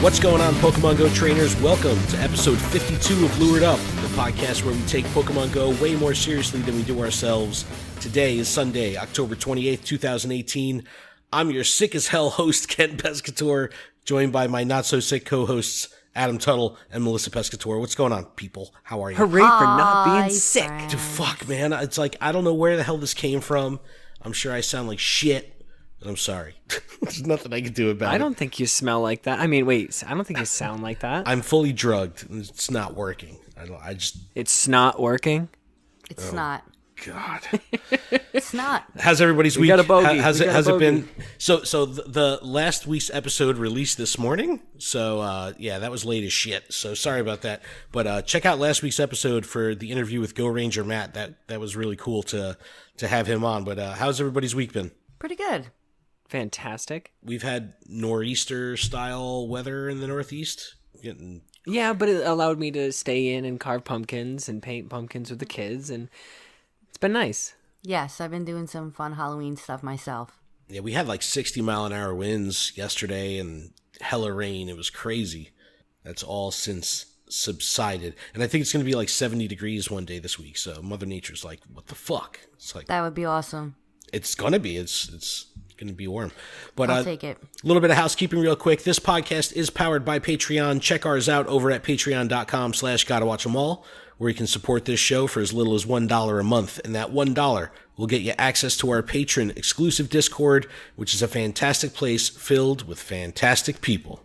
What's going on, Pokemon Go trainers? Welcome to episode 52 of Lured Up, the podcast where we take Pokemon Go way more seriously than we do ourselves. Today is Sunday, October 28th, 2018. I'm your sick-as-hell host, Ken Pescator, joined by my not-so-sick co-hosts, Adam Tuttle and Melissa Pescator. What's going on, people? How are you? Hooray for not being sick. Dude, fuck, man. It's like, I don't know where the hell this came from. I'm sure I sound like shit. I'm sorry. There's nothing I can do about it. I don't think you smell like that. I mean, wait, I don't think you sound like that. I'm fully drugged. It's not working. It's not working? It's not. God. It's not. How's everybody's week? Got a bogey. Has it been? So the last week's episode released this morning. So yeah, that was late as shit. So sorry about that. But check out last week's episode for the interview with Go Ranger Matt. That was really cool to have him on. But how's everybody's week been? Pretty good. Fantastic. We've had nor'easter style weather in the Northeast. Yeah, but it allowed me to stay in and carve pumpkins and paint pumpkins with the kids, and it's been nice. Yes, I've been doing some fun Halloween stuff myself. Yeah, we had like 60-mile-an-hour winds yesterday and hella rain. It was crazy. That's all since subsided. And I think it's going to be like 70 degrees one day this week. So Mother Nature's like, what the fuck? It's like, that would be awesome. It's going to be. It's going to be warm. But I'll take it. A little bit of housekeeping real quick. This podcast is powered by Patreon. Check ours out over at patreon.com/GottaWatchEmAll, where you can support this show for as little as $1 a month. And that $1 will get you access to our patron exclusive Discord, which is a fantastic place filled with fantastic people.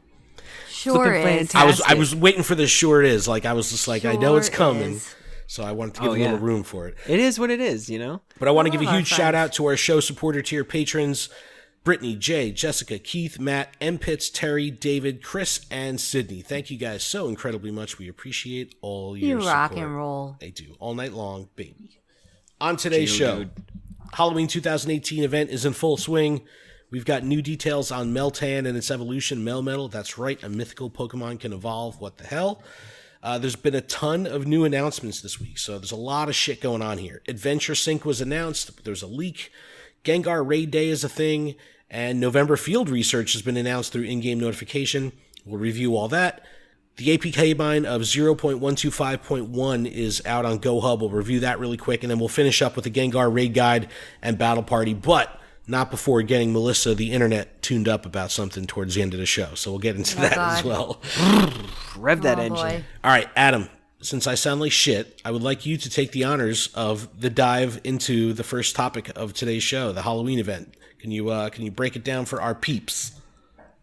Sure is. I was waiting for this. Sure it is. Like, I was just like, I know it's coming. Is. So I wanted to give a little room for it. It is what it is, you know? But I want to give a huge shout out to our show supporter tier patrons, Brittany, Jay, Jessica, Keith, Matt, M. Pitts, Terry, David, Chris, and Sydney. Thank you guys so incredibly much. We appreciate all your support. You rock and roll. They do. All night long, baby. On today's show, Halloween 2018 event is in full swing. We've got new details on Meltan and its evolution, Melmetal. That's right, a mythical Pokemon can evolve. What the hell? There's been a ton of new announcements this week, so there's a lot of shit going on here. Adventure Sync was announced, there's a leak, Gengar Raid Day is a thing, and November field research has been announced through in-game notification. We'll review all that. The APK mine of 0.125.1 is out on GoHub. We'll review that really quick, and then we'll finish up with the Gengar Raid Guide and Battle Party, but not before getting Melissa, the internet, tuned up about something towards the end of the show. So we'll get into that as well. Rev that engine. Boy. All right, Adam, since I sound like shit, I would like you to take the honors of the dive into the first topic of today's show, the Halloween event. Can you break it down for our peeps?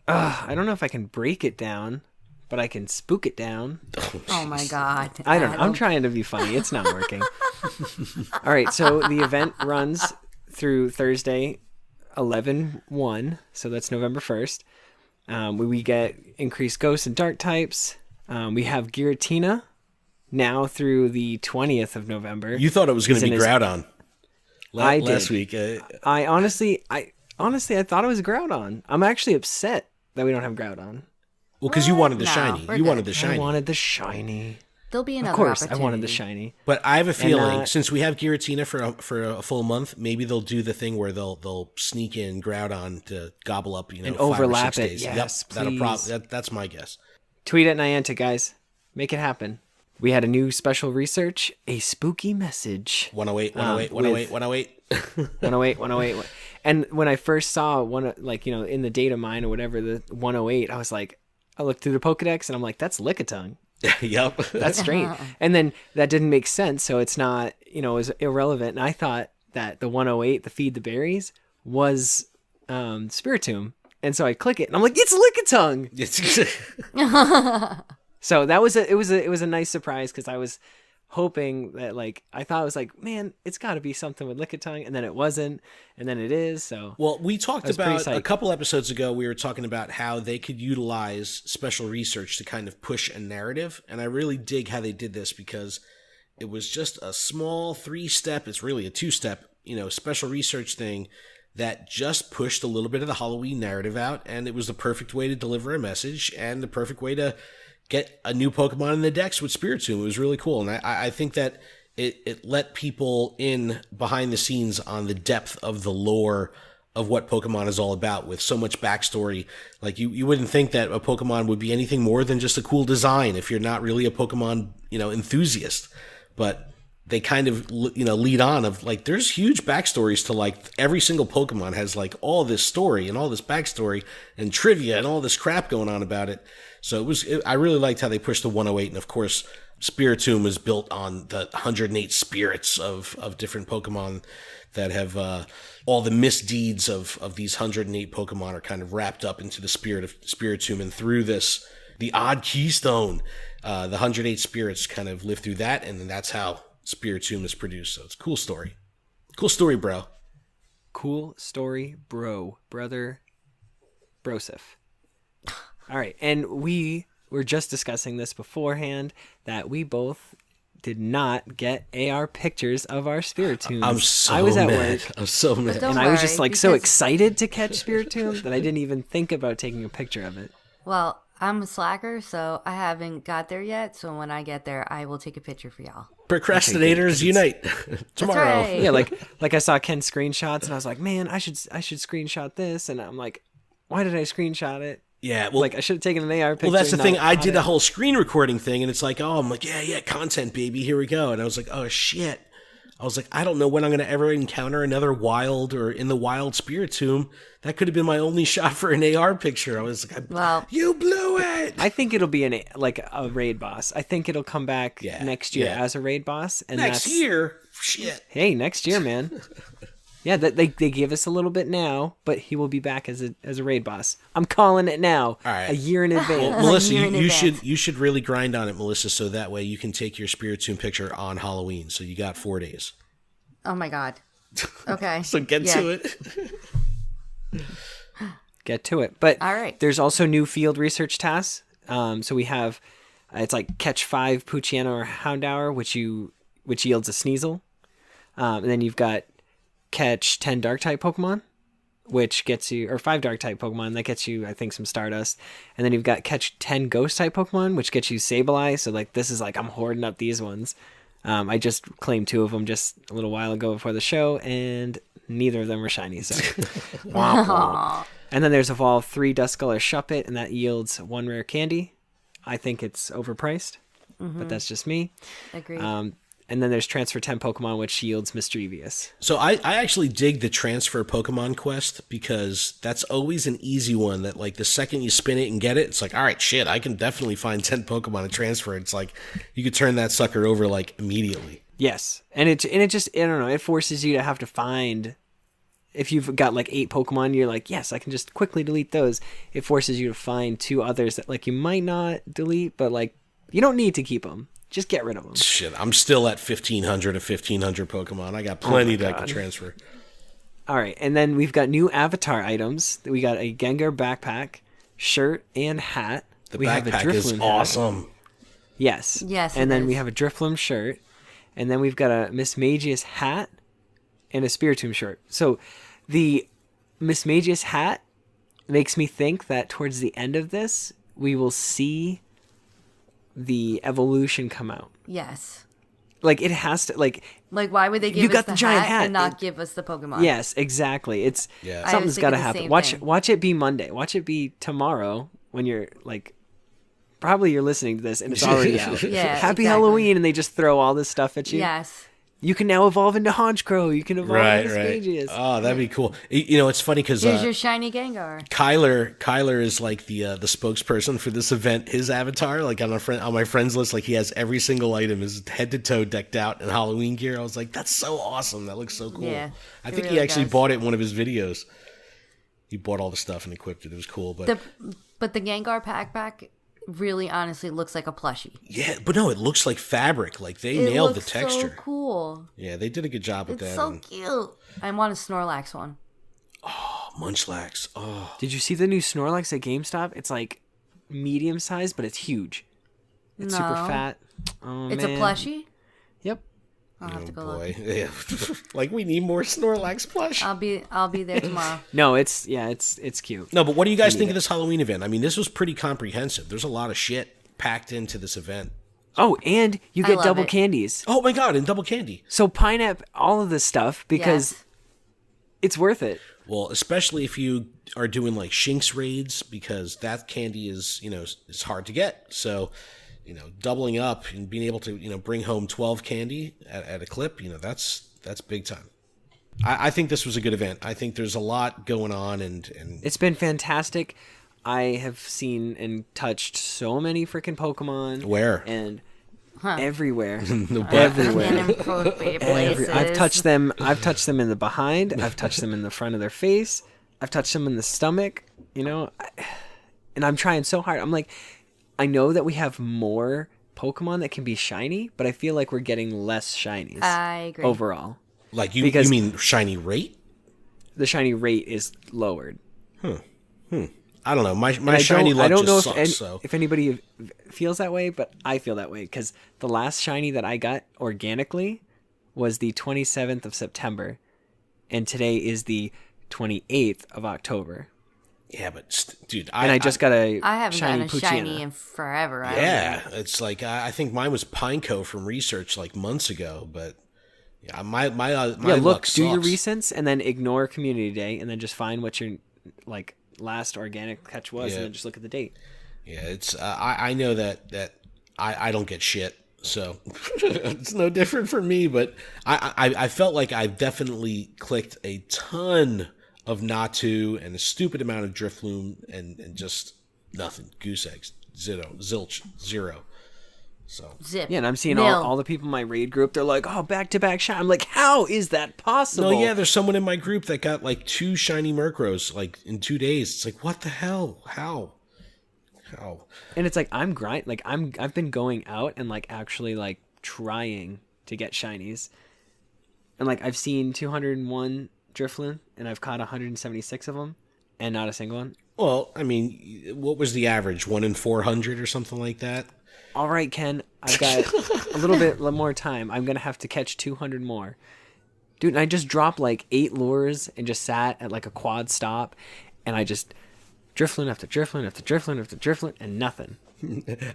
I don't know if I can break it down, but I can spook it down. Oh my God. I don't know. I'm trying to be funny. It's not working. All right, so the event runs through Thursday, 11/1, so that's November 1st. We get increased ghost and dark types. We have Giratina now through the 20th of November. You thought it was going to be Groudon last week. I honestly thought it was Groudon. I'm actually upset that we don't have Groudon. Well, because you wanted the No, shiny. we're You good. wanted the shiny. I wanted the shiny. There'll be another Of course, opportunity. I wanted the shiny. But I have a feeling, And, since we have Giratina for a full month, maybe they'll do the thing where they'll sneak in Groudon to gobble up, And 5 overlap or 6 it. days. Yes, Yep, please. that's my guess. Tweet at Niantic, guys. Make it happen. We had a new special research, a spooky message. 108, 108, 108, 108. 108, 108. And when I first saw in the data mine or whatever, the 108, I was like, I looked through the Pokedex and I'm like, that's Lickitung. Yep. That's strange. And then that didn't make sense, so it's not, it was irrelevant. And I thought that the 108, the Feed the Berries, was Spiritomb. And so I click it and I'm like, it's Lickitung. So that was it was a nice surprise, because I was hoping that, I thought it was like, man, it's got to be something with Lickitung, and then it wasn't, and then it is. So well, we talked about a couple episodes ago. We were talking about how they could utilize special research to kind of push a narrative, and I really dig how they did this, because it was just a small 3-step. It's really a 2-step, special research thing that just pushed a little bit of the Halloween narrative out, and it was the perfect way to deliver a message and the perfect way to get a new Pokemon in the decks with Spiritomb. It was really cool, and I think that it let people in behind the scenes on the depth of the lore of what Pokemon is all about, with so much backstory. Like you wouldn't think that a Pokemon would be anything more than just a cool design if you're not really a Pokemon, enthusiast. But they kind of, lead on of like, there's huge backstories to like every single Pokemon has like all this story and all this backstory and trivia and all this crap going on about it. So I really liked how they pushed the 108. And of course, Spiritomb is built on the 108 spirits of different Pokemon that have all the misdeeds of these 108 Pokemon are kind of wrapped up into the spirit of Spiritomb, and through the odd keystone, the 108 spirits kind of live through that, and then that's how Spiritomb is produced. So it's a cool story. Cool story, bro. Cool story, brother Broseph. All right, and we were just discussing this beforehand, that we both did not get AR pictures of our Spiritombs. I was at work. I'm so mad. And I was just like so excited to catch Spiritomb that I didn't even think about taking a picture of it. Well, I'm a slacker, so I haven't got there yet. So when I get there, I will take a picture for y'all. Procrastinators unite tomorrow. Right. Yeah, like I saw Ken's screenshots and I was like, man, I should screenshot this. And I'm like, why did I screenshot it? Yeah, well, like I should have taken an AR picture. Well, that's the thing. I did a whole screen recording thing, and it's like, I'm like, yeah, content, baby, here we go. And I was like, oh shit. I was like, I don't know when I'm going to ever encounter another wild or in the wild Spiritomb. That could have been my only shot for an AR picture. I was like, you blew it. I think it'll be a raid boss. I think it'll come back next year as a raid boss. And next year? Shit. Hey, next year, man. Yeah, they give us a little bit now, but he will be back as a raid boss. I'm calling it now. All right. A year in advance. Well, Melissa, you should really grind on it, Melissa, so that way you can take your Spiritomb picture on Halloween. So you got 4 days. Oh my god. Okay. So get to it. Get to it. But all right. There's also new field research tasks. So we have it's like catch 5 Poochyena or Houndour, which yields a Sneasel. And then you've got catch 10 Dark-type Pokemon, which gets you, or 5 Dark-type Pokemon, that gets you, I think, some Stardust. And then you've got catch 10 Ghost-type Pokemon, which gets you Sableye. So, like, this is like, I'm hoarding up these ones. I just claimed 2 of them just a little while ago before the show, and neither of them were shiny. So, And then there's Evolve 3 Duskell or Shuppet, and that yields 1 rare candy. I think it's overpriced, but that's just me. Agreed. And then there's Transfer 10 Pokemon, which yields Mischievous. So I actually dig the Transfer Pokemon quest, because that's always an easy one that, like, the second you spin it and get it, it's like, all right, shit, I can definitely find 10 Pokemon to transfer. It's like, you could turn that sucker over, like, immediately. Yes. And it just, I don't know, it forces you to have to find, if you've got, like, 8 Pokemon, you're like, yes, I can just quickly delete those. It forces you to find 2 others that, like, you might not delete, but, like, you don't need to keep them. Just get rid of them. Shit, I'm still at 1,500 of 1,500 Pokemon. I got plenty that I can transfer. All right, and then we've got new avatar items. We got a Gengar backpack, shirt, and hat. The backpack is awesome. Yes. Yes. And then we have a Drifloon shirt, and then we've got a Mismagius hat and a Spiritomb shirt. So the Mismagius hat makes me think that towards the end of this, we will see the evolution come out. Yes. Like, it has to, like why would they give us the giant hat and not give us the Pokemon? Yes, exactly. It's something's got to happen. Watch it be Monday. Watch it be tomorrow when you're like, probably you're listening to this and it's already out. Yeah, Happy Halloween, and they just throw all this stuff at you. Yes. You can now evolve into Honchkrow. You can evolve into Spagius. Oh, that'd be cool. You know, it's funny because here's your shiny Gengar. Kyler is like the spokesperson for this event. His avatar, like on my friends list, like he has every single item is head to toe decked out in Halloween gear. I was like, that's so awesome. That looks so cool. Yeah, I think he actually bought it in one of his videos. He bought all the stuff and equipped it. It was cool, but the Gengar backpack really honestly looks like a plushie. Yeah, but no, it looks like fabric. Like they nailed the texture. So cool. Yeah, they did a good job with that. It's so cute. I want a Snorlax one. Oh, Munchlax. Oh. Did you see the new Snorlax at GameStop? It's like medium sized, but it's huge. It's super fat. Oh, it's man. A plushie? Yep. I'll have to go look. Yeah. Like we need more Snorlax plush. I'll be there tomorrow. No, it's cute. No, but what do you guys think of this Halloween event? I mean, this was pretty comprehensive. There's a lot of shit packed into this event. Oh, and you get double candies. Oh my god, and double candy. So pineapple, all of this stuff, because It's worth it. Well, especially if you are doing like Shinx raids, because that candy is, is hard to get. So, doubling up and being able to, bring home 12 candy at a clip, that's big time. I think this was a good event. I think there's a lot going on, and it's been fantastic. I have seen and touched so many freaking Pokemon. Where? And everywhere. Everywhere. I've touched them. I've touched them in the behind. I've touched them in the front of their face. I've touched them in the stomach. And I'm trying so hard. I'm like, I know that we have more Pokemon that can be shiny, but I feel like we're getting less shinies. I agree. Overall. Like you mean shiny rate? The shiny rate is lowered. I don't know. My shiny luck just sucks. If anybody feels that way, but I feel that way because the last shiny that I got organically was the 27th of September, and today is the 28th of October. Yeah, but dude, I just got a I haven't shiny gotten a shiny in forever. Yeah, it's like I think mine was Pineco from research like months ago, but yeah, my luck sucks. Do your recents and then ignore Community Day, and then just find what your like last organic catch was, and then just look at the date. Yeah, it's I know that I don't get shit, so it's no different for me. But I felt like I definitely clicked a ton of Natu and a stupid amount of Drifloon and just nothing. Goose eggs, zero. So Zip. Yeah, and I'm seeing all the people in my raid group. They're like, "Oh, back-to-back shiny." I'm like, "How is that possible?" No, yeah, there's someone in my group that got like 2 shiny Murkrows like in 2 days. It's like, what the hell? How? And it's like I've been going out and like actually like trying to get shinies, and like I've seen 201 Drifloon, and I've caught 176 of them, and not a single one. Well, I mean, what was the average? 1 in 400 or something like that? All right, Ken, I've got a little bit more time. I'm going to have to catch 200 more. Dude, and I just dropped like 8 lures and just sat at like a quad stop, and I just Drifloon after Drifloon after Drifloon after Drifloon and nothing.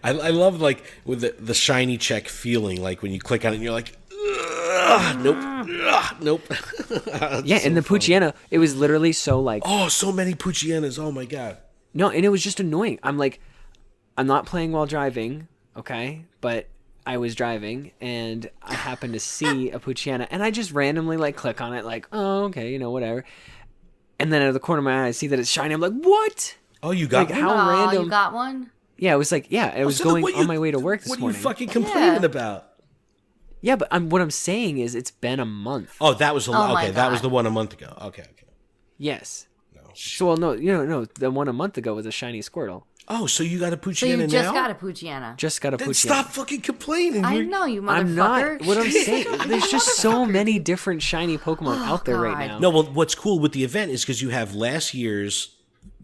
I love like with the shiny check feeling, like when you click on it and you're like, nope. Yeah, and the Poochyena, it was literally so like... Oh, so many Poochyenas, oh my god. No, and it was just annoying. I'm like, I'm not playing while driving, okay? But I was driving, and I happened to see a Poochyena, and I just randomly like click on it like, oh, okay, whatever. And then out of the corner of my eye, I see that it's shiny. I'm like, what? Oh, you got like, one? How random. You got one? Yeah, it was like, I was going on my way to work this morning. What are you fucking complaining about? Yeah, but what I'm saying is it's been a month. Oh, that was that was the one a month ago. Okay. Yes. No. So, well, no, the one a month ago was a shiny Squirtle. Oh, so you got a Poochyena now? So you just got a Poochyena. Just got a Poochyena. Stop fucking complaining. I know, you motherfucker. I'm not. What I'm saying, there's just so many different shiny Pokemon out there right now. No, well, what's cool with the event is because you have last year's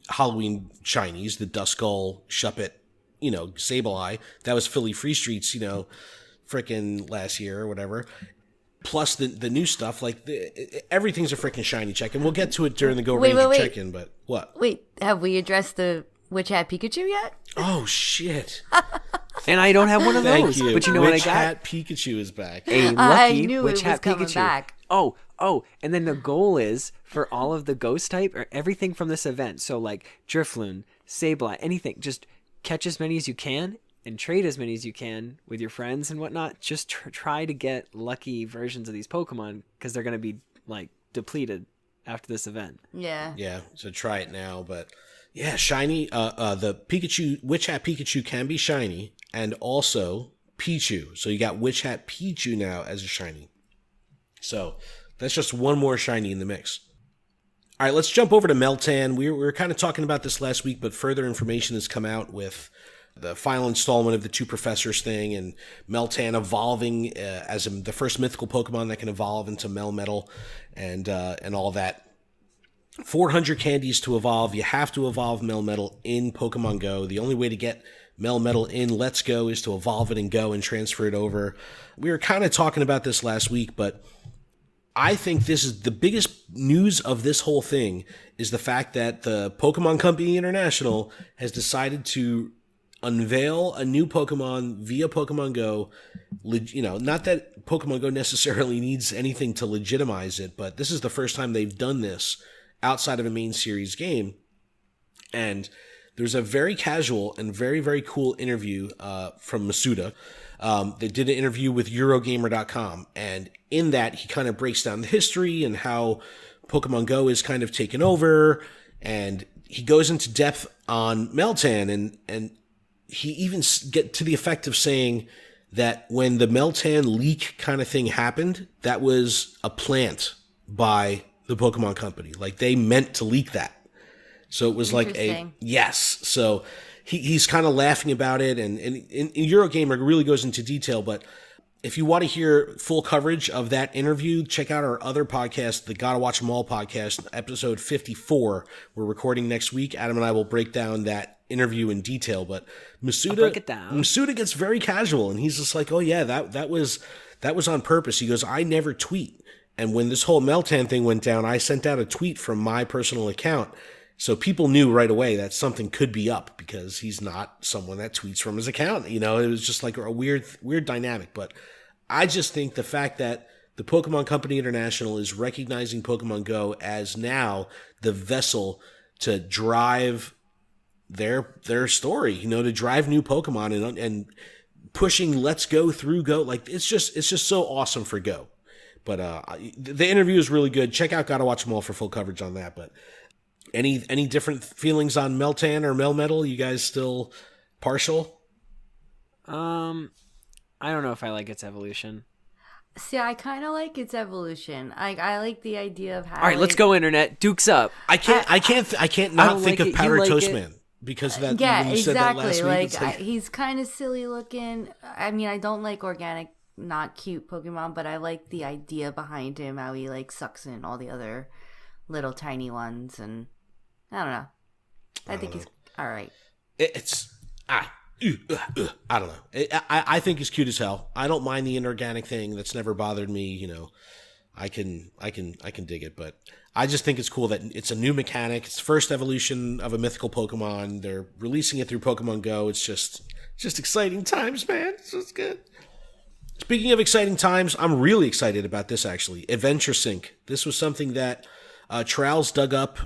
Halloween shinies, the Duskull, Shuppet, Sableye. That was Philly Free Streets, frickin' last year or whatever. Plus the new stuff, like everything's a frickin' shiny check, and we'll get to it during the Ranger check-in. But what? Wait, have we addressed the Witch Hat Pikachu yet? Oh shit! And I don't have one of those. Thank you. But you know Witch what I got? Hat Pikachu is back. A lucky I knew Witch it was Hat coming Pikachu. back. Oh, and then the goal is for all of the ghost type or everything from this event. So like Drifloon, Sableye, anything. Just catch as many as you can and trade as many as you can with your friends and whatnot. Just try to get lucky versions of these Pokemon because they're going to be like depleted after this event. Yeah. So try it now, but yeah, shiny. The Pikachu, Witch Hat Pikachu can be shiny, and also Pichu. So you got Witch Hat Pichu now as a shiny. So that's just one more shiny in the mix. All right, let's jump over to Meltan. We were kind of talking about this last week, but further information has come out with the final installment of the Two Professors thing, and Meltan evolving as the first mythical Pokemon that can evolve into Melmetal and all that. 400 candies to evolve. You have to evolve Melmetal in Pokemon Go. The only way to get Melmetal in Let's Go is to evolve it in Go and transfer it over. We were kind of talking about this last week, but I think this is the biggest news of this whole thing is the fact that the Pokemon Company International has decided to unveil a new Pokemon via Pokemon Go. Not that Pokemon Go necessarily needs anything to legitimize it, but this is the first time they've done this outside of a main series game. And there's a very casual and very, very cool interview from Masuda. They did an interview with Eurogamer.com, and in that he kind of breaks down the history and how Pokemon Go is kind of taken over, and he goes into depth on Meltan, and he even get to the effect of saying that when the Meltan leak kind of thing happened, that was a plant by the Pokemon Company. Like, they meant to leak that. So it was like yes. So he's kind of laughing about it, and Eurogamer really goes into detail, but if you want to hear full coverage of that interview, check out our other podcast, the Gotta Watch 'Em All podcast, episode 54. We're recording next week. Adam and I will break down that interview in detail, but Masuda gets very casual, and he's just like, oh yeah, that was on purpose. He goes, I never tweet. And when this whole Meltan thing went down, I sent out a tweet from my personal account. So people knew right away that something could be up, because he's not someone that tweets from his account. It was just like a weird dynamic. But I just think the fact that the Pokemon Company International is recognizing Pokemon Go as now the vessel to drive their story, to drive new Pokemon and pushing Let's Go through Go. Like, it's just so awesome for Go. But the interview is really good. Check out Gotta Watch 'Em All for full coverage on that. But any different feelings on Meltan or Melmetal? You guys still partial? I don't know if I like its evolution. See, I kind of like its evolution. I like the idea of how. All right, let's go, internet. Dukes up. I can't not think of Powder Toast Man because of that. Yeah, you said that last exactly. week. He's kind of silly looking. I mean, I don't like organic, not cute Pokemon, but I like the idea behind him. How he sucks in all the other little tiny ones, and I don't know. I think he's all right. I don't know. I think he's cute as hell. I don't mind the inorganic thing. That's never bothered me. I can dig it, but I just think it's cool that it's a new mechanic. It's the first evolution of a mythical Pokemon. They're releasing it through Pokemon Go. It's just exciting times, man. It's just good. Speaking of exciting times, I'm really excited about this, actually. Adventure Sync. This was something that Trials dug up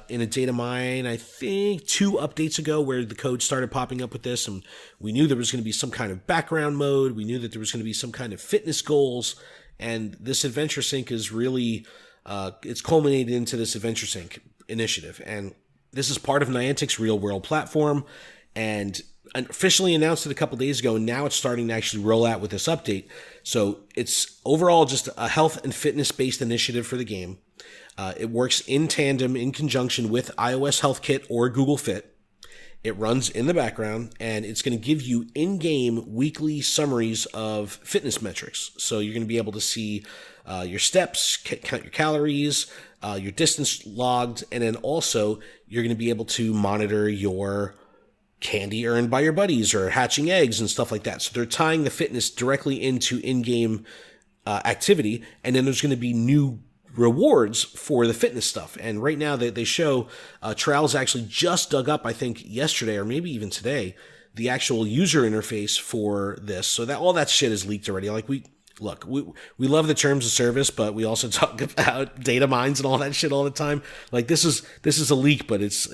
in a data mine, I think 2 updates ago, where the code started popping up with this, and we knew there was going to be some kind of background mode. We knew that there was going to be some kind of fitness goals, and this Adventure Sync is really, it's culminated into this Adventure Sync initiative, and this is part of Niantic's real-world platform, and officially announced it a couple days ago, and now it's starting to actually roll out with this update. So it's overall just a health and fitness-based initiative for the game. It works in tandem, in conjunction with iOS Health Kit or Google Fit. It runs in the background, and it's going to give you in-game weekly summaries of fitness metrics. So you're going to be able to see your steps, count your calories, your distance logged, and then also you're going to be able to monitor your candy earned by your buddies or hatching eggs and stuff like that. So they're tying the fitness directly into in-game activity, and then there's going to be new rewards for the fitness stuff. And right now they show Trials actually just dug up, I think yesterday or maybe even today, the actual user interface for this. So that all that shit is leaked already. Like, we love the terms of service, but we also talk about data mines and all that shit all the time. Like, this is a leak, but it's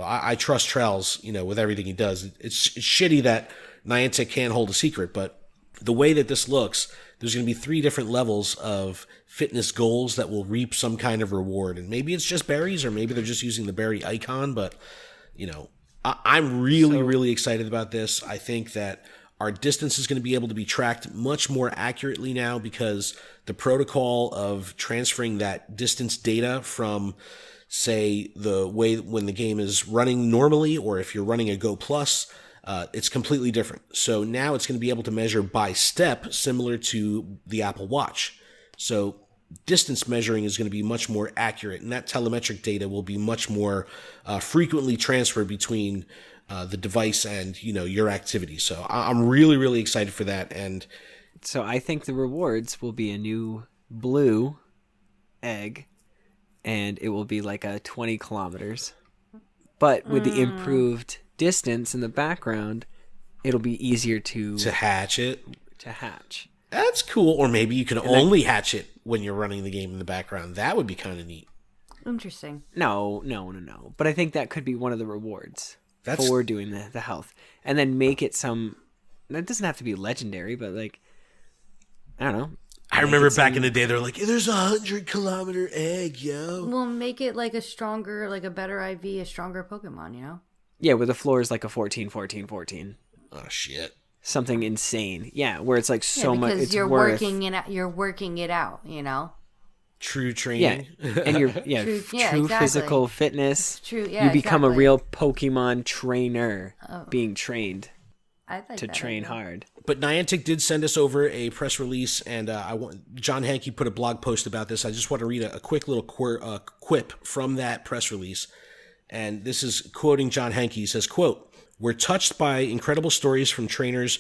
I trust Trials, with everything he does. It's shitty that Niantic can't hold a secret, but the way that this looks, there's going to be 3 different levels of fitness goals that will reap some kind of reward. And maybe it's just berries, or maybe they're just using the berry icon. But, I'm really excited about this. I think that our distance is going to be able to be tracked much more accurately now, because the protocol of transferring that distance data from, say, the way when the game is running normally, or if you're running a Go Plus, it's completely different. So now it's going to be able to measure by step, similar to the Apple Watch. So distance measuring is going to be much more accurate, and that telemetric data will be much more frequently transferred between the device and your activity. So I'm really excited for that. And so I think the rewards will be a new blue egg, and it will be like a 20 kilometers, but with the improved distance in the background, it'll be easier to hatch it. To hatch. That's cool. Or maybe you can only hatch it when you're running the game in the background. That would be kind of neat. Interesting. No. But I think that could be one of the rewards for doing the health. And then make it that doesn't have to be legendary, but like, I don't know. I remember back in the day, they're like, there's a 100-kilometer egg, yo. Well, make it like a stronger, like a better IV, a stronger Pokemon, you know? Yeah, where the floor is like a 14, 14, 14. Oh, shit. Something insane. Yeah, where it's like so much. Because you're working it out, you know? True training. Yeah, and you're true exactly. Physical fitness. True, yeah, you become a real Pokemon trainer, being trained I like to train hard. But Niantic did send us over a press release, and John Hankey put a blog post about this. I just want to read a quick little quip from that press release. And this is quoting John Hankey. He says, quote, "We're touched by incredible stories from trainers,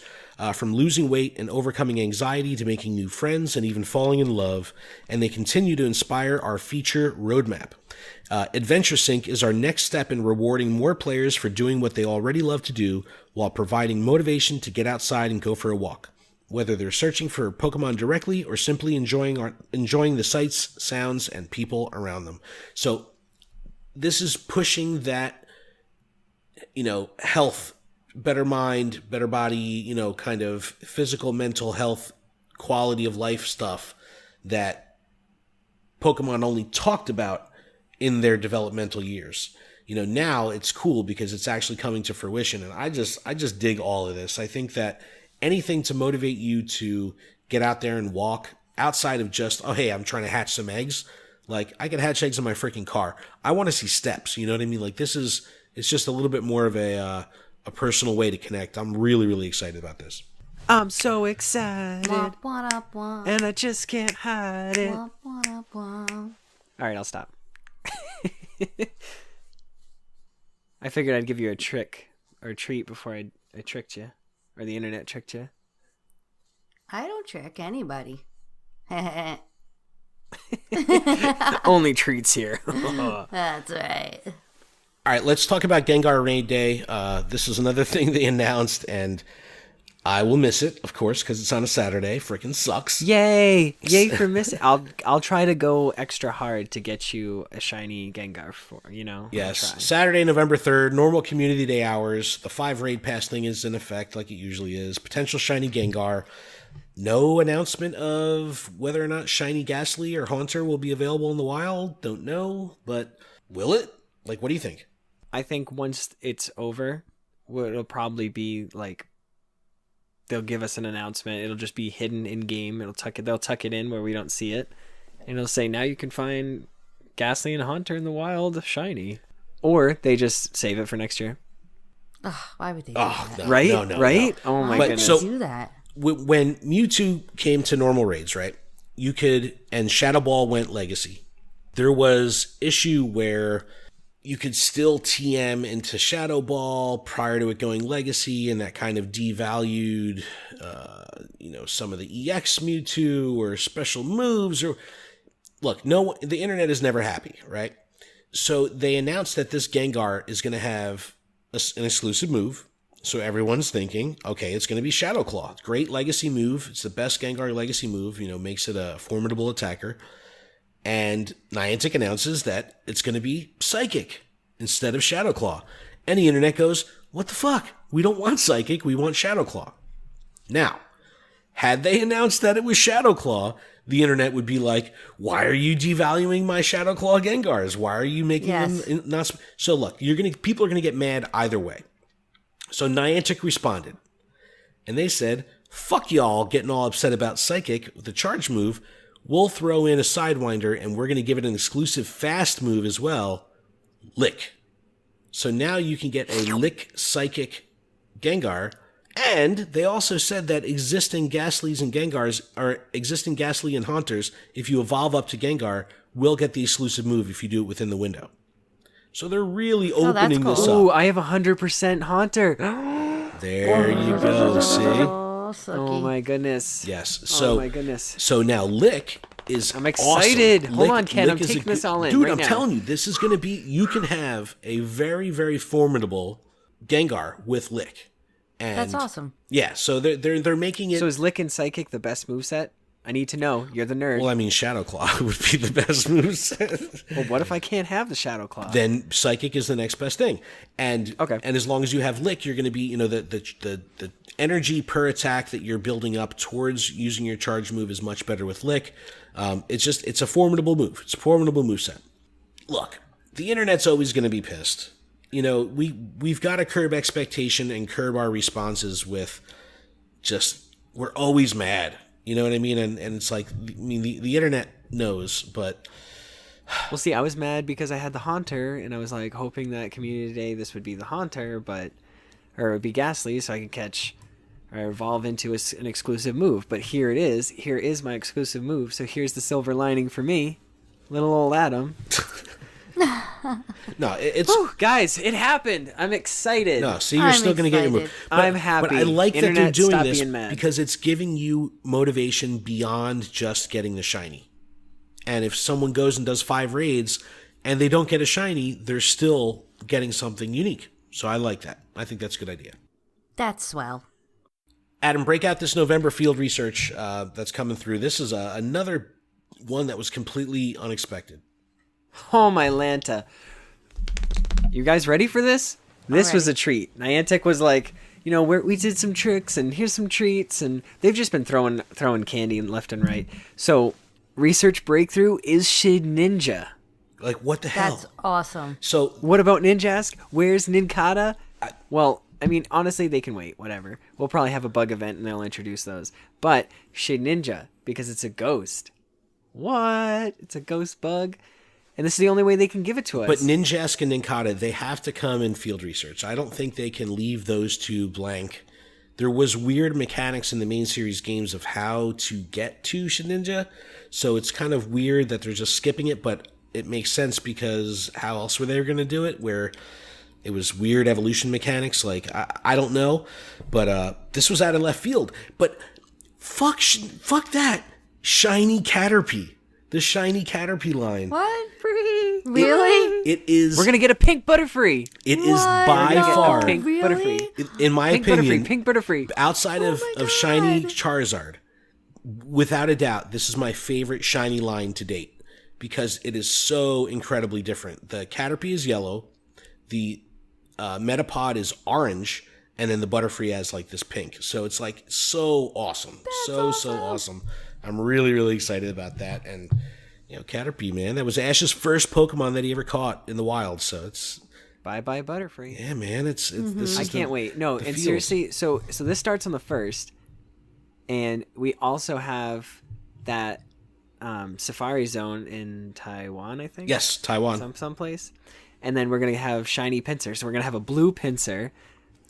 from losing weight and overcoming anxiety to making new friends and even falling in love, and they continue to inspire our feature roadmap. Adventure Sync is our next step in rewarding more players for doing what they already love to do while providing motivation to get outside and go for a walk, whether they're searching for Pokemon directly or simply enjoying the sights, sounds, and people around them." So this is pushing that, health, better mind, better body, kind of physical, mental health, quality of life stuff that Pokemon only talked about in their developmental years. Now it's cool because it's actually coming to fruition. And I just dig all of this. I think that anything to motivate you to get out there and walk outside of just, oh, hey, I'm trying to hatch some eggs. Like, I can hatch eggs in my freaking car. I want to see steps. You know what I mean? Like, it's just a little bit more of a personal way to connect. I'm really, really excited about this. I'm so excited. And I just can't hide it. All right, I'll stop. I figured I'd give you a trick or a treat before I tricked you. Or the internet tricked you. I don't trick anybody. Only treats here. That's right. All right, let's talk about Gengar Raid Day. This is another thing they announced, and I will miss it, of course, because it's on a Saturday. Freaking sucks. Yay for missing. I'll try to go extra hard to get you a shiny Gengar Yes, Saturday, November 3rd, normal community day hours. The 5 raid pass thing is in effect like it usually is. Potential shiny Gengar. No announcement of whether or not shiny Ghastly or Haunter will be available in the wild. Don't know, but will it? Like, what do you think? I think once it's over, it'll probably be like, they'll give us an announcement. It'll just be hidden in game. They'll tuck it in where we don't see it, and it'll say, now you can find Ghastly and Haunter in the wild shiny. Or they just save it for next year. Why would they do that? No, right? No. Right? Oh my goodness. So, do that? When Mewtwo came to normal raids, right? And Shadow Ball went Legacy. There was issue where you could still TM into Shadow Ball prior to it going Legacy, and that kind of devalued, some of the EX Mewtwo or special moves. Look, the internet is never happy, right? So they announced that this Gengar is going to have an exclusive move. So everyone's thinking, okay, it's going to be Shadow Claw. Great legacy move. It's the best Gengar legacy move. Makes it a formidable attacker. And Niantic announces that it's going to be Psychic instead of Shadow Claw. And the internet goes, what the fuck? We don't want Psychic. We want Shadow Claw. Now, had they announced that it was Shadow Claw, the internet would be like, why are you devaluing my Shadow Claw Gengars? Why are you making them not... So look, people are going to get mad either way. So Niantic responded, and they said, fuck y'all getting all upset about Psychic with the charge move. We'll throw in a Sidewinder, and we're going to give it an exclusive fast move as well, Lick. So now you can get a Lick Psychic Gengar, and they also said that existing Ghastlys and Gengars, or existing Ghastly and Haunters, if you evolve up to Gengar, will get the exclusive move if you do it within the window. So they're really opening this up. Ooh, I have 100% Haunter. There you go, see? Oh my goodness. Yes. So, oh my goodness. So now Lick is I'm excited. Awesome. Hold on, Ken. I'm taking this all in. Dude, right I'm now. telling you, this is going to be, you can have a very, very formidable Gengar with Lick. And That's awesome. Yeah, so they're making it. So is Lick and Psychic the best moveset? I need to know. You're the nerd. Well, I mean, Shadow Claw would be the best moveset. Well, what if I can't have the Shadow Claw? Then Psychic is the next best thing. And Okay. and as long as you have Lick, you're going to be, the energy per attack that you're building up towards using your charge move is much better with Lick. It's a formidable move. It's a formidable moveset. Look, the internet's always going to be pissed. We've got to curb expectation and curb our responses with we're always mad. You know what I mean? And it's like, the internet knows, but... Well, see, I was mad because I had the Haunter, and I was like hoping that Community Day this would be the Haunter, or it would be Ghastly, so I could catch or evolve into an exclusive move. But here it is. Here is my exclusive move. So here's the silver lining for me, little old Adam. No, it's... Whew, guys, it happened. I'm excited. No, see, you're still going to get your move. But, I'm happy. But I like that they're Internet, doing stop this being mad. because it's giving you motivation beyond just getting the shiny. And if someone goes and does 5 raids and they don't get a shiny, they're still getting something unique. So I like that. I think that's a good idea. That's swell. Adam, break out this November field research that's coming through. This is another one that was completely unexpected. Oh, my Lanta. You guys ready for this? This was a treat. Niantic was like, we did some tricks, and here's some treats, and they've just been throwing candy left and right. So, research breakthrough is Shedinja. Like, what the hell? That's awesome. So, what about Ninjask? Where's Nincada? Well, I mean, honestly, they can wait. Whatever. We'll probably have a bug event, and they'll introduce those. But Shedinja, because it's a ghost. What? It's a ghost bug? And this is the only way they can give it to us. But Ninjask and Nincada, they have to come in field research. I don't think they can leave those two blank. There was weird mechanics in the main series games of how to get to Shedinja, so it's kind of weird that they're just skipping it, but it makes sense because how else were they going to do it, where it was weird evolution mechanics? Like, I don't know, but this was out of left field. But fuck that. Shiny Caterpie. The Shiny Caterpie line. What? Really? It is. We're gonna get a pink Butterfree. It is by far, Pink Butterfree. in my Pink opinion, Butterfree. Pink Butterfree. outside of Shiny Charizard, without a doubt, this is my favorite Shiny line to date because it is so incredibly different. The Caterpie is yellow, the Metapod is orange, and then the Butterfree has like this pink. So it's like so awesome. So awesome. I'm really, really excited about that. And, Caterpie, man, that was Ash's first Pokemon that he ever caught in the wild. So it's... Bye-bye Butterfree. Yeah, man, this is I can't wait. No, and feels. seriously, so this starts on the 1st, and we also have that Safari Zone in Taiwan, I think? Yes, Taiwan. Someplace. And then we're going to have shiny Pinsir. So we're going to have a blue Pinsir,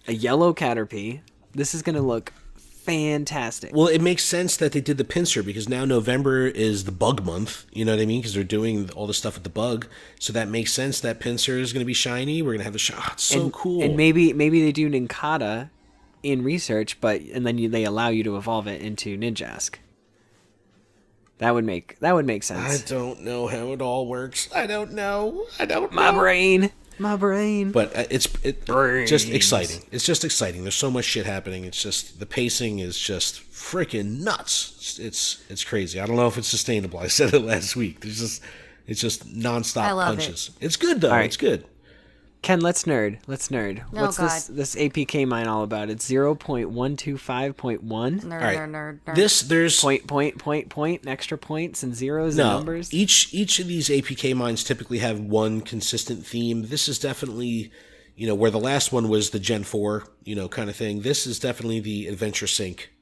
a yellow Caterpie. This is going to look fantastic. Well, it makes sense that they did the Pinsir because now November is the bug month. You know what I mean? Because they're doing all the stuff with the bug. So that makes sense that Pinsir is going to be shiny. We're going to have the it's so cool. And maybe they do Nincada in research, and then they allow you to evolve it into Ninjask. That would make sense. I don't know how it all works. I don't know. My brain. But it's just exciting. It's just exciting. There's so much shit happening. It's just the pacing is just freaking nuts. It's crazy. I don't know if it's sustainable. I said it last week. It's just nonstop punches. It's good though. Right. It's good. Ken, let's nerd. Oh, What's God. this APK mine all about? It's 0.125.1. Nerd. There's point, extra points and zeros and numbers. Each of these APK mines typically have one consistent theme. This is definitely, where the last one was the Gen 4, kind of thing. This is definitely the Adventure Sync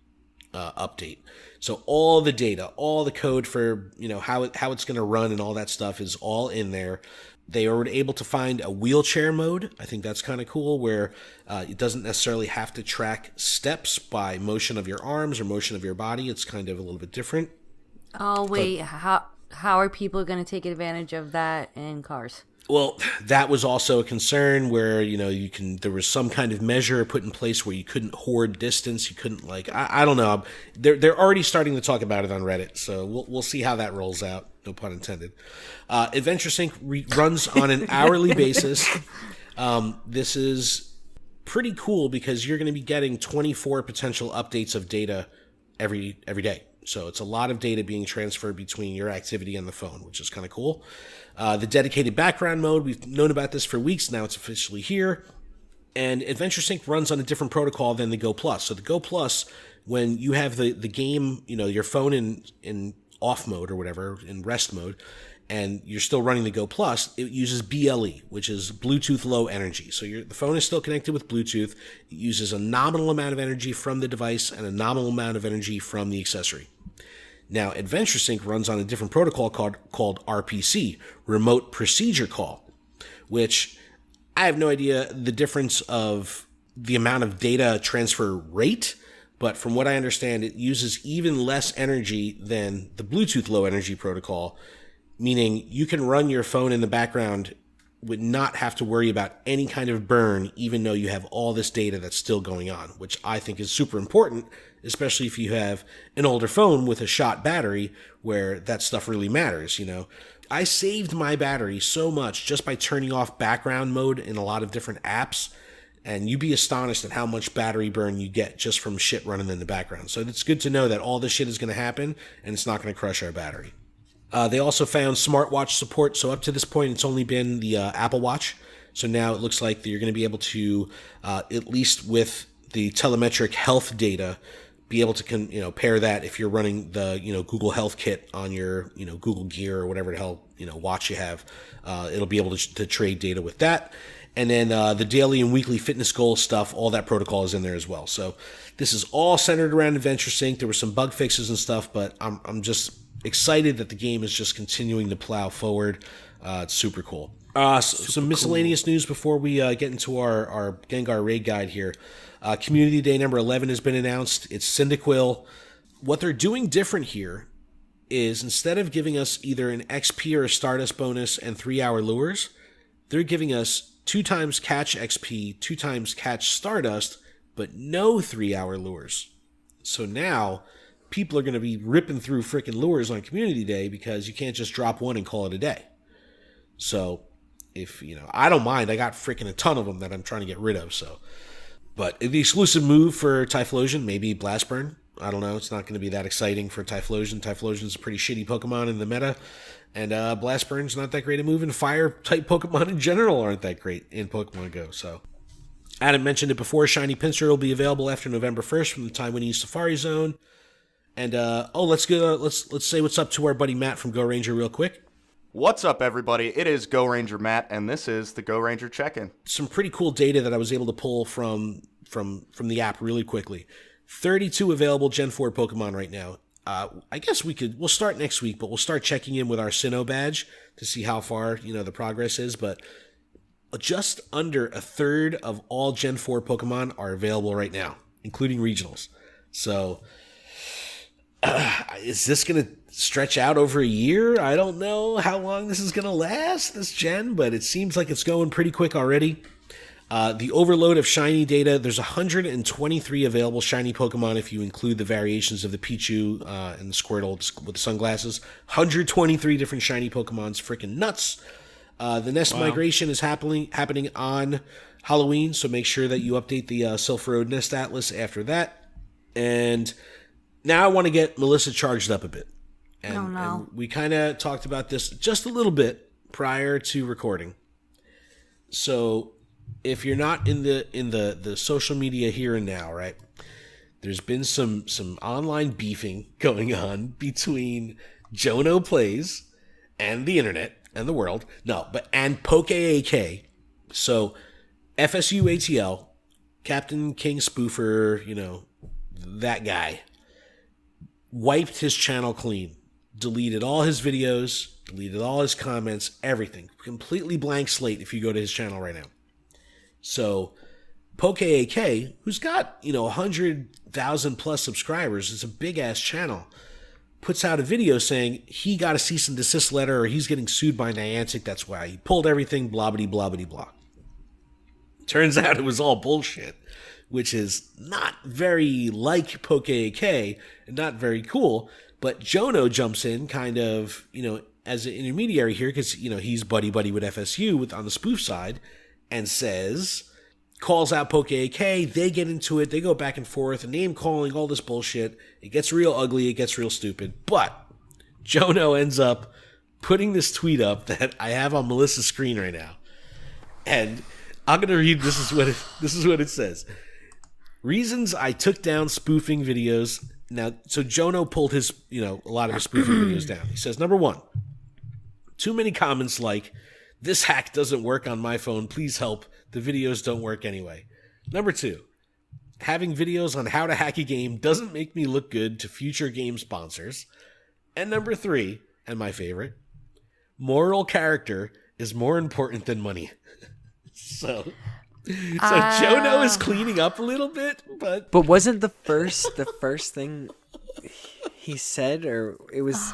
update. So all the data, all the code for, how it's going to run and all that stuff is all in there. They were able to find a wheelchair mode. I think that's kind of cool, where it doesn't necessarily have to track steps by motion of your arms or motion of your body. It's kind of a little bit different. Oh, wait. How are people going to take advantage of that in cars? Well, that was also a concern where, there was some kind of measure put in place where you couldn't hoard distance. You couldn't I don't know. They're already starting to talk about it on Reddit. So we'll see how that rolls out. No pun intended. Adventure Sync runs on an hourly basis. This is pretty cool because you're going to be getting 24 potential updates of data every day. So it's a lot of data being transferred between your activity and the phone, which is kind of cool. The dedicated background mode, we've known about this for weeks. Now it's officially here. And Adventure Sync runs on a different protocol than the Go Plus. So the Go Plus, when you have the game, your phone in off mode or whatever, in rest mode, and you're still running the Go Plus, it uses BLE, which is Bluetooth Low Energy. So the phone is still connected with Bluetooth. It uses a nominal amount of energy from the device and a nominal amount of energy from the accessory. Now, Adventure Sync runs on a different protocol called RPC, Remote Procedure Call, which I have no idea the difference of the amount of data transfer rate, but from what I understand, it uses even less energy than the Bluetooth Low Energy protocol, meaning you can run your phone in the background would not have to worry about any kind of burn, even though you have all this data that's still going on, which I think is super important, especially if you have an older phone with a shot battery where that stuff really matters, I saved my battery so much just by turning off background mode in a lot of different apps, and you'd be astonished at how much battery burn you get just from shit running in the background. So it's good to know that all this shit is going to happen, and it's not going to crush our battery. They also found smartwatch support. So up to this point, it's only been the Apple Watch. So now it looks like you're going to be able to, at least with the telemetric health data, be able to pair that if you're running the Google Health Kit on your Google Gear or whatever the hell watch you have. It'll be able to trade data with that. And then the daily and weekly fitness goal stuff, all that protocol is in there as well. So this is all centered around Adventure Sync. There were some bug fixes and stuff, but I'm just excited that the game is just continuing to plow forward. It's super cool. Some miscellaneous news before we get into our Gengar Raid guide here. Community Day number 11 has been announced. It's Cyndaquil. What they're doing different here is instead of giving us either an XP or a Stardust bonus and 3-hour lures, they're giving us 2 times catch XP, 2 times catch Stardust, but no 3-hour lures. So now people are going to be ripping through freaking lures on Community Day because you can't just drop one and call it a day. So if, I don't mind. I got freaking a ton of them that I'm trying to get rid of, so. But the exclusive move for Typhlosion, maybe Blast Burn. I don't know. It's not going to be that exciting for Typhlosion. Typhlosion's a pretty shitty Pokemon in the meta. And Blast Burn's not that great a move. And Fire-type Pokemon in general aren't that great in Pokemon Go. So, Adam mentioned it before. Shiny Pinsir will be available after November 1st from the Taiwanese Safari Zone. And, let's say what's up to our buddy Matt from Go Ranger real quick. What's up, everybody? It is Go Ranger Matt, and this is the Go Ranger Check-In. Some pretty cool data that I was able to pull from the app really quickly. 32 available Gen 4 Pokemon right now. I guess we'll start next week, but we'll start checking in with our Sinnoh badge to see how far, the progress is. But just under a third of all Gen 4 Pokemon are available right now, including regionals. So, is this going to stretch out over a year? I don't know how long this is going to last, this gen, but it seems like it's going pretty quick already. The overload of shiny data, there's 123 available shiny Pokemon if you include the variations of the Pichu and the Squirtle with the sunglasses. 123 different shiny Pokemon's freaking nuts. The nest migration is happening on Halloween, so make sure that you update the Silph Road Nest Atlas after that. And now I want to get Melissa charged up a bit. And we kind of talked about this just a little bit prior to recording. So if you're not in the social media here and now, right? There's been some online beefing going on between Jono Plays and the internet and the world. And POKéMON. So FSU ATL, Captain King Spoofer, that guy, wiped his channel clean. Deleted all his videos, deleted all his comments, everything. Completely blank slate if you go to his channel right now. So, POKéMON, who's got, 100,000 plus subscribers, it's a big-ass channel, puts out a video saying he got a cease and desist letter or he's getting sued by Niantic, that's why he pulled everything, blah-bitty-blah-bitty-blah. Turns out it was all bullshit, which is not very like POKéMON and not very cool. But Jono jumps in kind of, as an intermediary here because, he's buddy-buddy with FSU on the spoof side and says, calls out POKéMON. They get into it. They go back and forth, name calling, all this bullshit. It gets real ugly. It gets real stupid. But Jono ends up putting this tweet up that I have on Melissa's screen right now. And I'm going to read, this is what it says. Reasons I took down spoofing videos. Now, so Jono pulled his, a lot of his spoofing videos down. He says, number 1, too many comments like, this hack doesn't work on my phone. Please help. The videos don't work anyway. Number 2, having videos on how to hack a game doesn't make me look good to future game sponsors. And number 3, and my favorite, moral character is more important than money. So Jono is cleaning up a little bit, but wasn't the first thing he said, or it was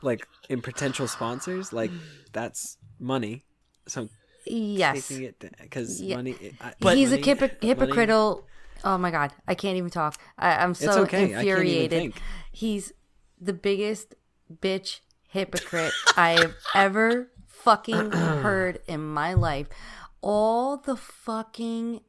like in potential sponsors, like that's money. So yes, taking it because money. But he's a hypocritical. Oh my god, I can't even talk. I'm so infuriated. He's the biggest bitch hypocrite I have ever fucking heard in my life. All the fucking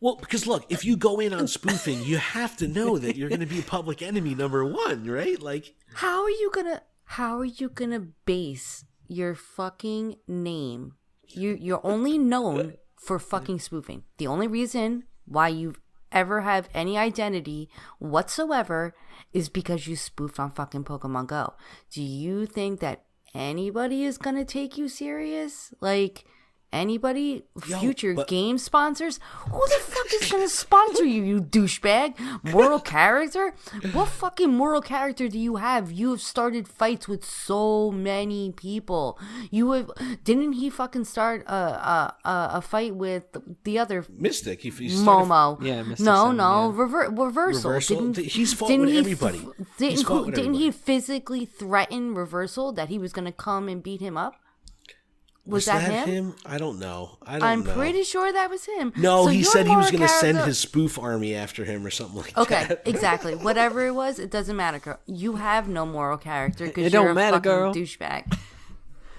well, because look, if you go in on spoofing, you have to know that you're going to be public enemy number 1, right? Like, how are you gonna base your fucking name? You're only known for fucking spoofing. The only reason why you ever have any identity whatsoever is because you spoofed on fucking Pokemon Go. Do you think that anybody is gonna take you serious? Like, anybody? Future game sponsors? Who the fuck is gonna sponsor you, you douchebag? Moral character? What fucking moral character do you have? You have started fights with so many people. Didn't he fucking start a fight with the other Mystic? He Momo. Yeah, Mystic. Reversal. He's fought with everybody. Didn't he physically threaten Reversal that he was gonna come and beat him up? Was that him? I don't know. I'm pretty sure that was him. No, so he said he was going to send his spoof army after him or something like that. Okay, exactly. Whatever it was, it doesn't matter, girl. You have no moral character because you're a matter, fucking girl. douchebag.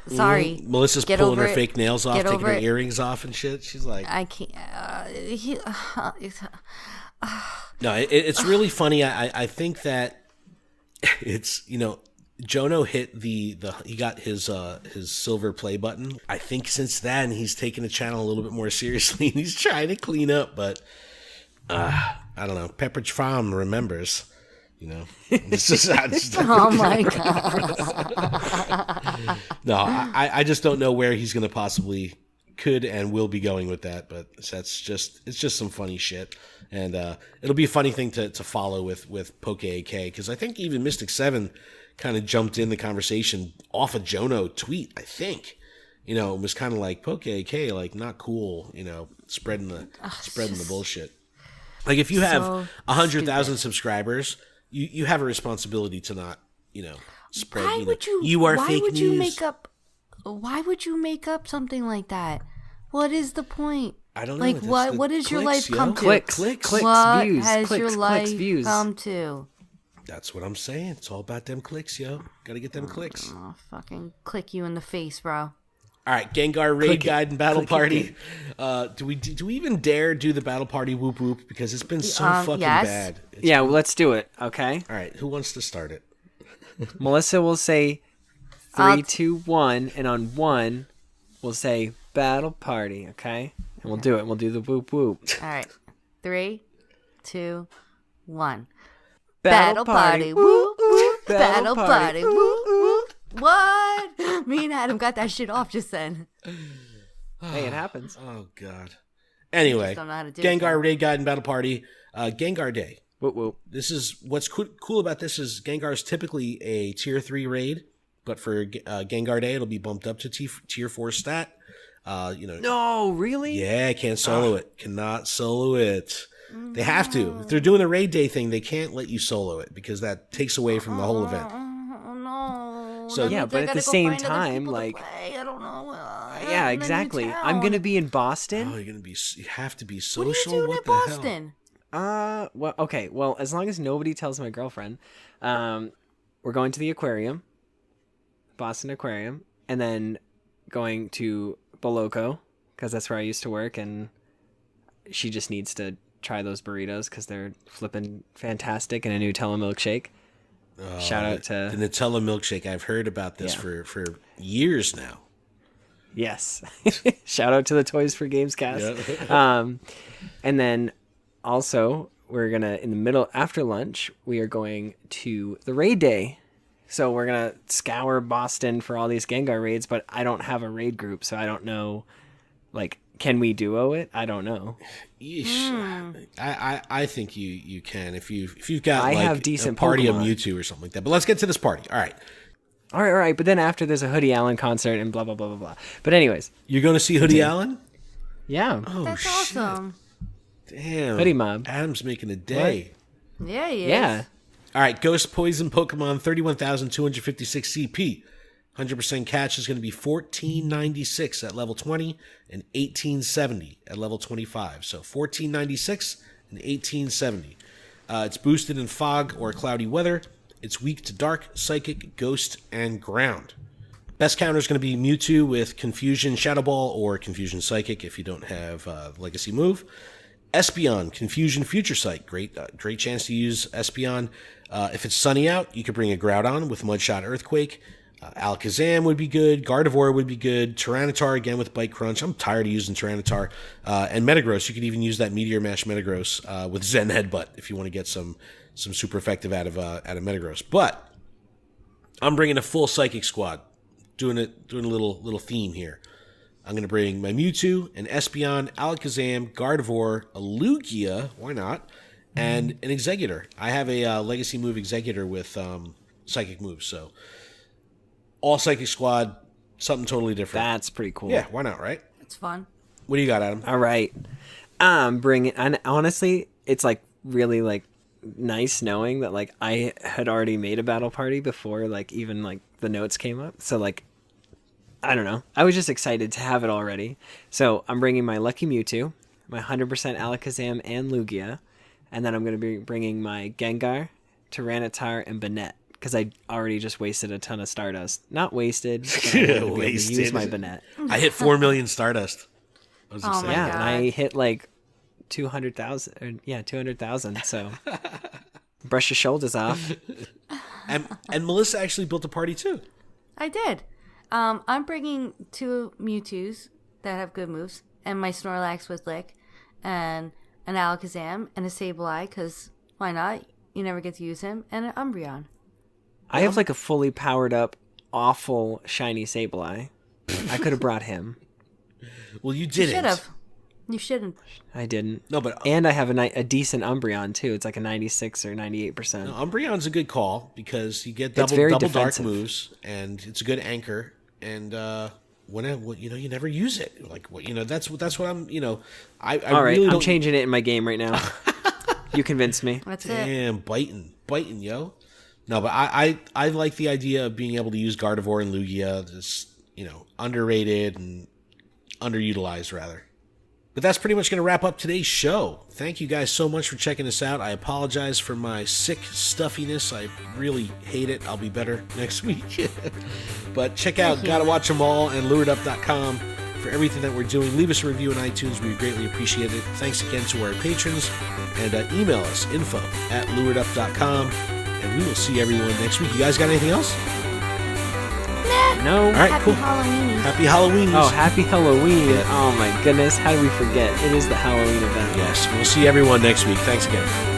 Sorry. Melissa's pulling her fake nails off, taking her earrings off and shit. She's like... I can't... No, it's really funny. I think that it's, Jono hit he got his silver play button. I think since then he's taken the channel a little bit more seriously and he's trying to clean up, but I don't know. Pepperidge Farm remembers, This is oh my god. No, I just don't know where he's going to possibly could and will be going with that, but it's just some funny shit. And it'll be a funny thing to follow with POKéMON, because I think even Mystic 7 kind of jumped in the conversation off a Jono tweet, I think. It was kind of like POKéMON, like not cool, spreading the bullshit. Like if you have 100,000 subscribers, you have a responsibility to not, spread. Why would you? You are why fake would news. You make up? Why would you make up something like that? What is the point? I don't know. Like what is your life come to? Clicks, what views, has your life views. come to? That's what I'm saying. It's all about them clicks, yo. Gotta get them clicks. Oh, fucking click you in the face, bro. All right, Gengar Raid Guide and Battle Party. Do we even dare do the Battle Party whoop whoop? Because it's been so fucking bad. Well, let's do it, okay? All right, who wants to start it? Melissa will say 3, 2, 1, and on 1, we'll say Battle Party, okay? And we'll do it. We'll do the whoop whoop. All right, 3, 2, 1. Battle Party. Woo, woo. Battle Party. Woo, woo. What? Me and Adam got that shit off just then. Hey, it happens. Oh, God. Anyway, don't know how to do Gengar Raid Guide and Battle Party. Gengar Day. Whoop, whoop. This is what's cool about this is Gengar's typically a tier 3 raid, but for Gengar Day, it'll be bumped up to tier 4 stat. No, really? Yeah, can't solo it. Cannot solo it. They have to. If they're doing a raid day thing, they can't let you solo it because that takes away from the whole event. Oh no. So yeah, but at the same time, like, I don't know. yeah, exactly. I'm gonna be in Boston. Oh, you have to be What social. are you doing in Boston? Well, okay. Well, as long as nobody tells my girlfriend, we're going to the aquarium, Boston Aquarium, and then going to Boloco because that's where I used to work, and she just needs to try those burritos because they're flipping fantastic, and a Nutella milkshake. Shout out to the Nutella milkshake. I've heard about this for years now. Yes. Shout out to the Toys for Games cast. Yeah. And then also we're going to, in the middle after lunch, we are going to the raid day. So we're going to scour Boston for all these Gengar raids, but I don't have a raid group, so I don't know, like, can we duo it? I don't know. I think you can if you've got I like have decent a party Pokemon. of Mewtwo or something like that. But let's get to this party. All right. But then after there's a Hoodie Allen concert and blah, blah, blah, blah, blah. But anyways. You're going to see Hoodie Allen? Yeah. Oh, That's awesome. Damn. Hoodie Mob. Adam's making a day. What? Yeah, he is. Yeah. All right, Ghost Poison Pokemon, 31,256 CP. 100% catch is going to be 1496 at level 20 and 1870 at level 25. So 1496 and 1870. It's boosted in fog or cloudy weather. It's weak to dark, psychic, ghost, and ground. Best counter is going to be Mewtwo with Confusion Shadow Ball or Confusion Psychic if you don't have Legacy move. Espeon, Confusion Future Sight. Great chance to use Espeon. If it's sunny out, you could bring a Groudon with Mudshot Earthquake. Alakazam would be good. Gardevoir would be good. Tyranitar again with Bite Crunch. I'm tired of using Tyranitar. And Metagross, you could even use that Meteor Mash Metagross with Zen Headbutt if you want to get some super effective out of Metagross. But I'm bringing a full Psychic squad. Doing a little theme here. I'm going to bring my Mewtwo, an Espeon, Alakazam, Gardevoir, a Lugia, why not, and an Exeggutor. I have a Legacy move Exeggutor with Psychic moves, so all Psychic squad, something totally different. That's pretty cool. Yeah, why not, right? It's fun. What do you got, Adam? All right. Bring it. And honestly, it's like really like nice knowing that like I had already made a battle party before like even like the notes came up. So like, I don't know. I was just excited to have it already. So I'm bringing my Lucky Mewtwo, my 100% Alakazam and Lugia, and then I'm going to be bringing my Gengar, Tyranitar, and Banette. Because I already just wasted a ton of Stardust. Not wasted, but I wanted to be able to use my Banette. I hit 4 million Stardust. I was Oh excited. my Yeah, God. and I hit like 200,000. Yeah, 200,000. So brush your shoulders off. And Melissa actually built a party too. I did. I'm bringing 2 Mewtwo's that have good moves, and my Snorlax with Lick, and an Alakazam, and a Sableye, because why not? You never get to use him, and an Umbreon. I have like a fully powered up, awful, shiny Sableye. I could have brought him. Well, you You didn't. should have. You shouldn't. I didn't. No, but And I have a decent Umbreon too. It's like a 96 or 98%. no, Umbreon's a good call because you get It's double very dark defensive. moves, and it's a good anchor. And you never use it. Like that's what I'm. I All right, really I'm don't. changing it in my game right now. You convinced me. That's it. Damn, biting, yo. No, but I like the idea of being able to use Gardevoir and Lugia. This underrated and underutilized rather. But that's pretty much going to wrap up today's show. Thank you guys so much for checking us out. I apologize for my sick stuffiness. I really hate it. I'll be better next week. But check out Gotta Watch 'Em All and LURED.com for everything that we're doing. Leave us a review on iTunes. We greatly appreciate it. Thanks again to our patrons. And email us, info@luredup.com. And we will see everyone next week. You guys got anything else? No. All right, Happy cool. Halloween. Happy Halloween. Oh, happy Halloween. Oh my goodness. How do we forget? It is the Halloween event. Yes, we'll see everyone next week. Thanks again.